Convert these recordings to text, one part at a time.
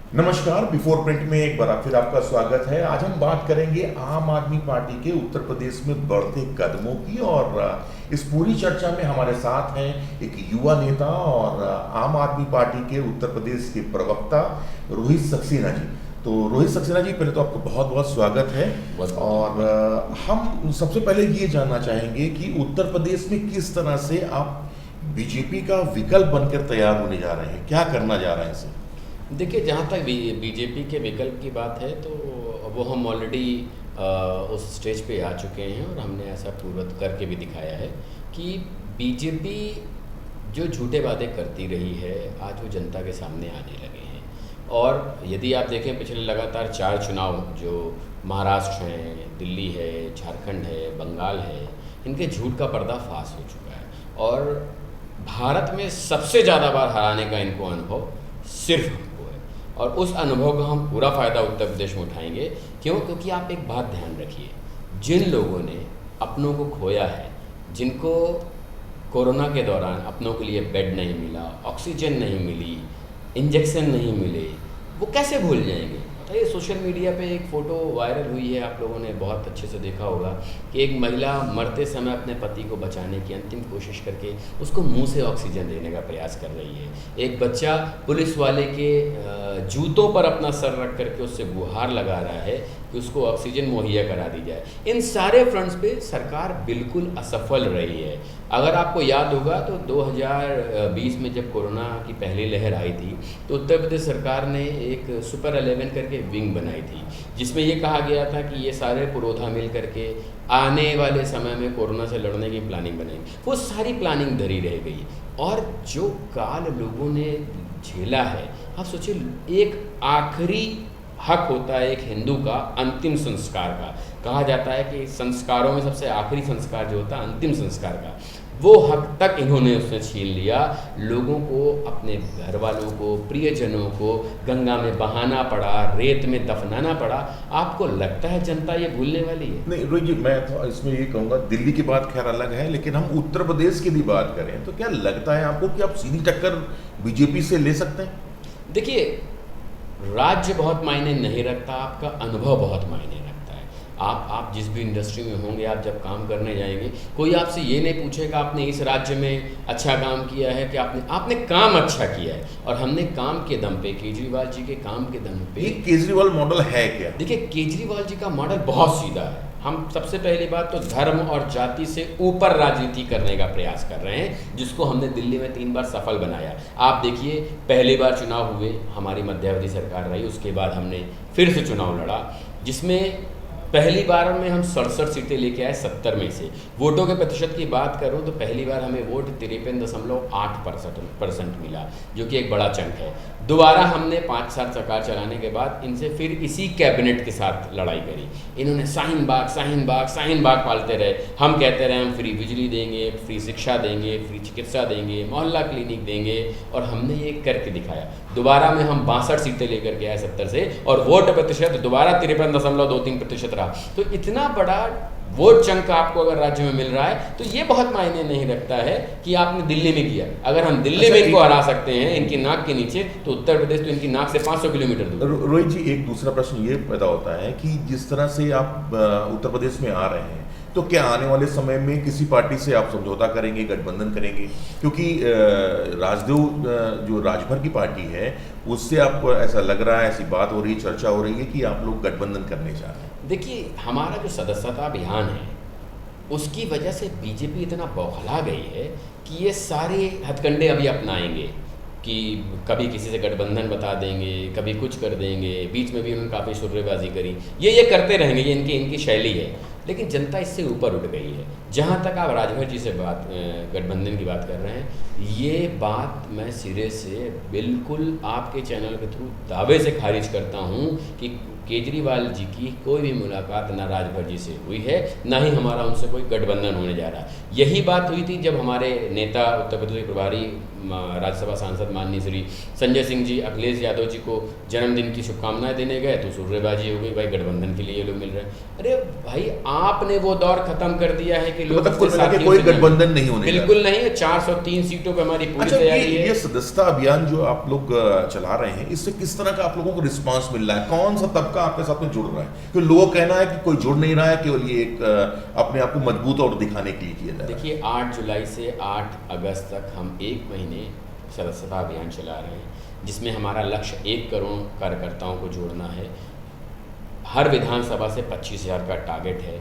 नमस्कार। Before print में एक बार फिर आपका स्वागत है। आज हम बात करेंगे आम आदमी पार्टी के उत्तर प्रदेश में बढ़ते कदमों की और इस पूरी चर्चा में हमारे साथ हैं एक युवा नेता और आम आदमी पार्टी के उत्तर प्रदेश के प्रवक्ता रोहित सक्सेना जी। तो रोहित सक्सेना जी, पहले तो आपको बहुत बहुत स्वागत है। और हम सबसे पहले ये जानना चाहेंगे कि उत्तर प्रदेश में किस तरह से आप बीजेपी का विकल्प बनकर तैयार होने जा रहे हैं, क्या करना जा रहे हैं इसे? देखिए, जहाँ तक बीजेपी के विकल्प की बात है तो वो हम ऑलरेडी उस स्टेज पे आ चुके हैं और हमने ऐसा पूर्वत करके भी दिखाया है कि बीजेपी जो झूठे वादे करती रही है आज वो जनता के सामने आने लगे हैं। और यदि आप देखें पिछले लगातार 4 चुनाव जो महाराष्ट्र हैं, दिल्ली है, झारखंड है, बंगाल है, इनके झूठ का पर्दाफाश हो चुका है। और भारत में सबसे ज़्यादा बार हराने का इनको अनुभव सिर्फ हमको है और उस अनुभव का हम पूरा फ़ायदा उत्तर प्रदेश में उठाएंगे। क्यों? क्योंकि आप एक बात ध्यान रखिए, जिन लोगों ने अपनों को खोया है, जिनको कोरोना के दौरान अपनों के लिए बेड नहीं मिला, ऑक्सीजन नहीं मिली, इंजेक्शन नहीं मिले, वो कैसे भूल जाएंगे? बताइए। सोशल मीडिया पे एक फ़ोटो वायरल हुई है, आप लोगों ने बहुत अच्छे से देखा होगा कि एक महिला मरते समय अपने पति को बचाने की अंतिम कोशिश करके उसको मुंह से ऑक्सीजन देने का प्रयास कर रही है। एक बच्चा पुलिस वाले के जूतों पर अपना सर रख करके उससे गुहार लगा रहा है कि उसको ऑक्सीजन मुहैया करा दी जाए। इन सारे फ्रंट्स पे सरकार बिल्कुल असफल रही है। अगर आपको याद होगा तो 2020 में जब कोरोना की पहली लहर आई थी तो उत्तर प्रदेश सरकार ने एक सुपर 11 करके विंग बनाई थी, जिसमें ये कहा गया था कि ये सारे पुरोधा मिल करके आने वाले समय में कोरोना से लड़ने की प्लानिंग बनाएंगे। वो सारी प्लानिंग धरी रह गई और जो काल लोगों ने झेला है, आप सोचिए, एक आखिरी हक होता है एक हिंदू का अंतिम संस्कार का। कहा जाता है कि संस्कारों में सबसे आखिरी संस्कार जो होता है अंतिम संस्कार का, वो हक तक इन्होंने उसने छीन लिया। लोगों को, अपने घर वालों को, प्रियजनों को गंगा में बहाना पड़ा, रेत में दफनाना पड़ा। आपको लगता है जनता ये भूलने वाली है? नहीं रोहित जी, मैं तो इसमें ये कहूँगा, दिल्ली की बात खैर अलग है, लेकिन हम उत्तर प्रदेश की भी बात करें तो क्या लगता है आपको कि आप सीधी टक्कर बीजेपी से ले सकते हैं? देखिए, राज्य बहुत मायने नहीं रखता, आपका अनुभव बहुत मायने रखता है। आप जिस भी इंडस्ट्री में होंगे, आप जब काम करने जाएंगे, कोई आपसे ये नहीं पूछेगा आपने इस राज्य में अच्छा काम किया है कि आपने काम अच्छा किया है। और हमने काम के दम पे, केजरीवाल जी के काम के दम पे। ये केजरीवाल मॉडल है क्या? देखिए, केजरीवाल जी का मॉडल बहुत सीधा है। हम सबसे पहली बात तो धर्म और जाति से ऊपर राजनीति करने का प्रयास कर रहे हैं, जिसको हमने दिल्ली में 3 बार सफल बनाया। आप देखिए, पहली बार चुनाव हुए, हमारी मध्यावधि सरकार रही, उसके बाद हमने फिर से चुनाव लड़ा, जिसमें पहली बार में हम 67 सीटें लेके आए 70 में से। वोटों के प्रतिशत की बात करूं तो पहली बार हमें वोट 53.8% मिला, जो कि एक बड़ा चंक है। दोबारा हमने 5 साल सरकार चलाने के बाद इनसे फिर इसी कैबिनेट के साथ लड़ाई करी। इन्होंने शाहीन बाग पालते रहे। हम कहते रहे हम फ्री बिजली देंगे, फ्री शिक्षा देंगे, फ्री चिकित्सा देंगे, मोहल्ला क्लिनिक देंगे, और हमने ये करके दिखाया। दोबारा में हम 62 सीटें लेकर के आए 70 से, और वोट प्रतिशत दोबारा 53.23% रहा। तो इतना बड़ा वोट चंक आपको अगर राज्य में मिल रहा है तो ये बहुत मायने नहीं रखता है कि आपने दिल्ली में किया। अगर हम दिल्ली में इनको हरा सकते हैं इनकी नाक के नीचे, तो उत्तर प्रदेश तो इनकी नाक से 500 किलोमीटर दूर। रोहित जी, एक दूसरा प्रश्न ये पैदा होता है कि जिस तरह से आप उत्तर प्रदेश में आ रहे हैं, तो क्या आने वाले समय में किसी पार्टी से आप समझौता करेंगे, गठबंधन करेंगे? क्योंकि राजदेव जो राजभर की पार्टी है, उससे आपको ऐसा लग रहा है, ऐसी बात हो रही है, चर्चा हो रही है कि आप लोग गठबंधन करने जा रहे हैं। देखिए, हमारा जो सदस्यता अभियान है उसकी वजह से बीजेपी इतना बौखला गई है कि ये सारे हथकंडे अभी अपनाएंगे कि कभी किसी से गठबंधन बता देंगे, कभी कुछ कर देंगे। बीच में भी उन्होंने काफ़ी शुर्रेबाजी करी। ये करते रहेंगे, ये इनकी शैली है। लेकिन जनता इससे ऊपर उठ गई है। जहाँ तक आप राजभर जी से गठबंधन की बात कर रहे हैं, ये बात मैं सिरे से बिल्कुल आपके चैनल के थ्रू दावे से खारिज करता हूँ कि केजरीवाल जी की कोई भी मुलाकात ना राजभर जी से हुई है, ना ही हमारा उनसे कोई गठबंधन होने जा रहा है। यही बात हुई थी जब हमारे नेता उत्तर प्रदेश के प्रभारी राज्यसभा सांसद माननीय श्री संजय सिंह जी अखिलेश यादव जी को जन्मदिन की शुभकामनाएं देने गए तो सुर्रेबाजी हो गई, भाई गठबंधन के लिए ये लोग मिल रहे हैं। अरे भाई आपने वो दौर खत्म कर दिया है कि लोग कोई गठबंधन नहीं होने, बिल्कुल नहीं है। 403 सीटों पर हमारी पूरी तैयारी है। ये सदस्यता अभियान जो आप लोग चला रहे हैं, इससे किस तरह का आप लोगों को रिस्पांस मिल रहा है? कौन सा तबका आपके साथ में जुड़ रहा है? क्योंकि लोगों का कहना है कि कोई जुड़ नहीं रहा है, केवल ये एक अपने आप को मजबूत और दिखाने के लिए किया जा रहा है। देखिए 8 जुलाई से 8 अगस्त तक हम 1 महीने सदस्यता अभियान चला रहे हैं, जिसमें हमारा लक्ष्य 1 करोड़ कार्यकर्ताओं को जोड़ना है। हर विधानसभा से 25,000 का टारगेट है।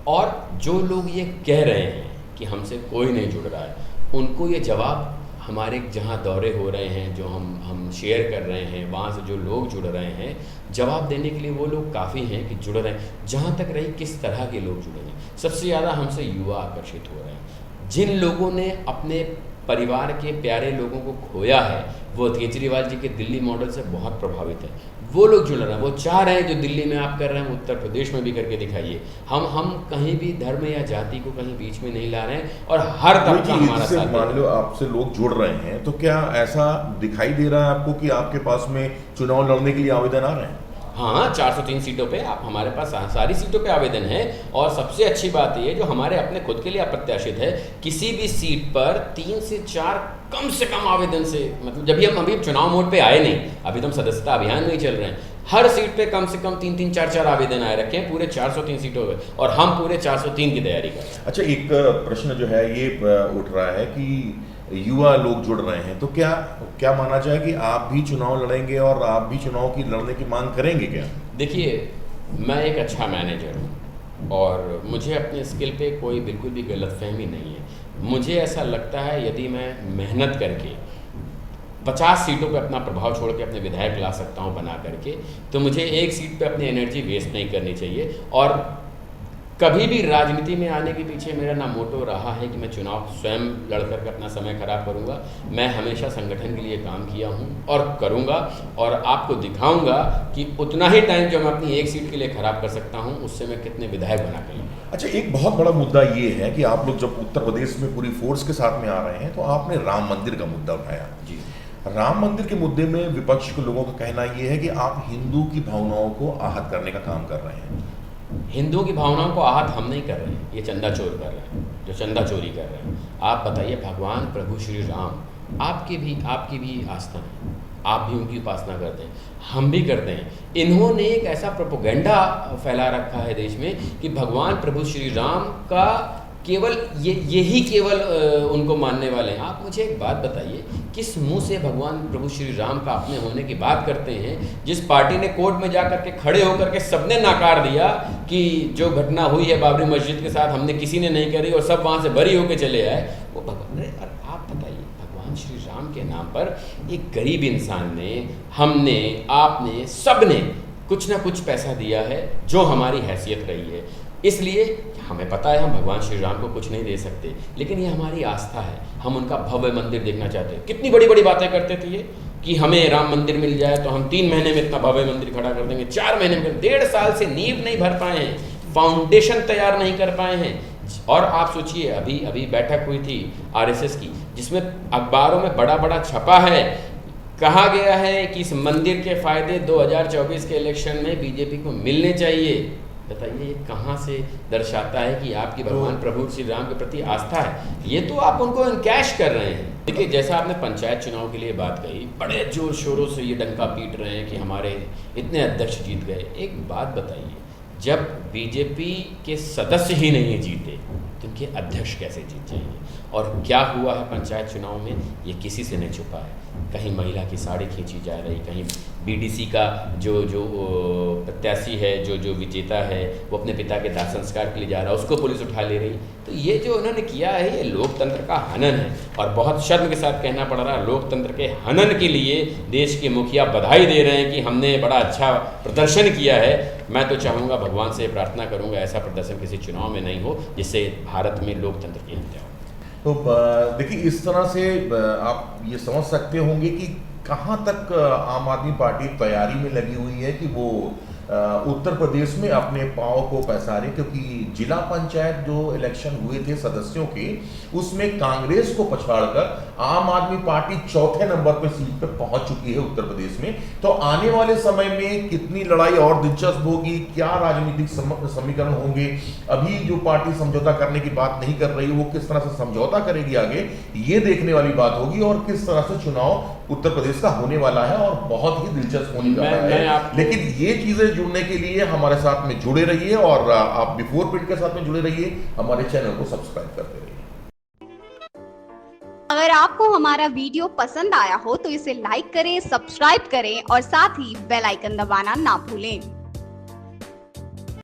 और जो लोग ये कह रहे हैं कि हमसे कोई नहीं जुड़ रहा है, उनको ये जवाब हमारे जहाँ दौरे हो रहे हैं, जो हम शेयर कर रहे हैं, वहाँ से जो लोग जुड़ रहे हैं, जवाब देने के लिए वो लोग काफ़ी हैं कि जुड़ रहे हैं। जहाँ तक रही किस तरह के लोग जुड़े हैं, सबसे ज़्यादा हमसे युवा आकर्षित हो रहे हैं। जिन लोगों ने अपने परिवार के प्यारे लोगों को खोया है, वो केजरीवाल जी के दिल्ली मॉडल से बहुत प्रभावित है। वो लोग जुड़ रहे हैं, वो चाह रहे हैं जो दिल्ली में आप कर रहे हैं उत्तर प्रदेश में भी करके दिखाइए। हम कहीं भी धर्म या जाति को कहीं बीच में नहीं ला रहे हैं और हर तबका हमारा साथ। मान लो आपसे लोग जुड़ रहे हैं, तो क्या ऐसा दिखाई दे रहा है आपको कि आपके पास में चुनाव लड़ने के लिए आवेदन आ रहे हैं? हाँ, 403 सीटों पे आप हमारे पास सारी सीटों पे आवेदन है। और सबसे अच्छी बात ये जो हमारे अपने खुद के लिए अप्रत्याशित है, किसी भी सीट पर 3 से 4 कम से कम आवेदन से, मतलब जब भी हम अभी चुनाव मोड पे आए नहीं, अभी तो हम सदस्यता अभियान में ही चल रहे हैं। हर सीट पे कम से कम 3-3, 4-4 आवेदन आए रखे हैं पूरे 403 सीटों पे, और हम पूरे 403 की तैयारी कर रहे हैं। अच्छा, एक प्रश्न जो है ये उठ रहा है कि युवा लोग जुड़ रहे हैं, तो क्या माना जाए कि आप भी चुनाव लड़ेंगे और आप भी चुनाव की लड़ने की मांग करेंगे क्या? देखिए, मैं एक अच्छा मैनेजर हूँ और मुझे अपने स्किल पे कोई बिल्कुल भी गलतफहमी नहीं है। मुझे ऐसा लगता है यदि मैं मेहनत करके 50 सीटों पे अपना प्रभाव छोड़ के अपने विधायक ला सकता हूँ बना करके, तो मुझे एक सीट पे अपनी एनर्जी वेस्ट नहीं करनी चाहिए। और कभी भी राजनीति में आने के पीछे मेरा ना मोटो रहा है कि मैं चुनाव स्वयं लड़ करके अपना समय खराब करूंगा। मैं हमेशा संगठन के लिए काम किया हूं और करूंगा, और आपको दिखाऊंगा कि उतना ही टाइम जो मैं अपनी एक सीट के लिए खराब कर सकता हूं, उससे मैं कितने विधायक बना कर लूँगा। अच्छा, एक बहुत बड़ा मुद्दा ये है कि आप लोग जब उत्तर प्रदेश में पूरी फोर्स के साथ में आ रहे हैं, तो आपने राम मंदिर का मुद्दा उठाया। जी, राम मंदिर के मुद्दे में विपक्ष के लोगों का कहना यह है कि आप हिंदू की भावनाओं को आहत करने का काम कर रहे हैं। हिंदुओं की भावनाओं को आहत हम नहीं कर रहे हैं, ये चंदा चोर कर रहे हैं, जो चंदा चोरी कर रहे हैं। आप बताइए, भगवान प्रभु श्री राम आपकी भी आस्था है, आप भी उनकी उपासना करते हैं, हम भी करते हैं। इन्होंने एक ऐसा प्रोपोगेंडा फैला रखा है देश में कि भगवान प्रभु श्री राम का केवल यही केवल उनको मानने वाले हैं। आप मुझे एक बात बताइए, किस मुंह से भगवान प्रभु श्री राम का अपने होने की बात करते हैं, जिस पार्टी ने कोर्ट में जा करके खड़े होकर के सबने नकार दिया कि जो घटना हुई है बाबरी मस्जिद के साथ हमने किसी ने नहीं करी, और सब वहाँ से बरी होकर चले आए, वो भगवान। आप बताइए, भगवान श्री राम के नाम पर एक गरीब इंसान ने, हमने, आपने, सब ने कुछ ना कुछ पैसा दिया है जो हमारी हैसियत रही है। इसलिए हमें पता है हम भगवान श्री राम को कुछ नहीं दे सकते, लेकिन ये हमारी आस्था है, हम उनका भव्य मंदिर देखना चाहते हैं। कितनी बड़ी बड़ी बातें करते थे ये कि हमें राम मंदिर मिल जाए तो हम 3 महीने में इतना भव्य मंदिर खड़ा कर देंगे, 4 महीने में। 1.5 साल से नींव नहीं भर पाए हैं, फाउंडेशन तैयार नहीं कर पाए हैं। और आप सोचिए, अभी बैठक हुई थी RSS की, जिसमें अखबारों में बड़ा बड़ा छपा है, कहा गया है कि इस मंदिर के फायदे 2024 के इलेक्शन में बीजेपी को मिलने चाहिए। बताइए, ये कहाँ से दर्शाता है कि आपकी भगवान प्रभु श्री राम के प्रति आस्था है? ये तो आप उनको इनकैश कर रहे हैं। देखिए, जैसा आपने पंचायत चुनाव के लिए बात कही, बड़े जोर शोरों से ये डंका पीट रहे हैं कि हमारे इतने अध्यक्ष जीत गए। एक बात बताइए, जब बीजेपी के सदस्य ही नहीं जीते तो उनके अध्यक्ष कैसे जीत जाएंगे? और क्या हुआ है पंचायत चुनाव में, ये किसी से नहीं छुपा है। कहीं महिला की साड़ी खींची जा रही, कहीं BDC का जो प्रत्याशी है, जो विजेता है, वो अपने पिता के दाह संस्कार के लिए जा रहा है, उसको पुलिस उठा ले रही। तो ये जो उन्होंने किया है, ये लोकतंत्र का हनन है। और बहुत शर्म के साथ कहना पड़ रहा है, लोकतंत्र के हनन के लिए देश के मुखिया बधाई दे रहे हैं कि हमने बड़ा अच्छा प्रदर्शन किया है। मैं तो चाहूँगा, भगवान से प्रार्थना करूँगा, ऐसा प्रदर्शन किसी चुनाव में नहीं हो जिससे भारत में लोकतंत्र की हत्या हो। तो देखिए, इस तरह से आप ये समझ सकते होंगे कि कहाँ तक आम आदमी पार्टी तैयारी में लगी हुई है कि वो उत्तर प्रदेश में अपने पांव को पसारे, क्योंकि जिला पंचायत जो इलेक्शन हुए थे सदस्यों के, उसमें कांग्रेस को पछाड़कर आम आदमी पार्टी चौथे नंबर पे सीट पे पहुंच चुकी है उत्तर प्रदेश में। तो आने वाले समय में कितनी लड़ाई और दिलचस्प होगी, क्या राजनीतिक समीकरण होंगे, अभी जो पार्टी समझौता करने की बात नहीं कर रही वो किस तरह से समझौता करेगी आगे, ये देखने वाली बात होगी। और किस तरह से चुनाव उत्तर प्रदेश का होने वाला है और बहुत ही दिलचस्प होने वाला है। लेकिन ये चीजें जुड़ने के लिए हमारे साथ में जुड़े रहिए और आप बिफोर प्रिंट के साथ में जुड़े रहिए, हमारे चैनल को सब्सक्राइब करते रहिए। अगर आपको हमारा वीडियो पसंद आया हो तो इसे लाइक करें, सब्सक्राइब करें और साथ ही बेल आइकन दबाना ना भूलें।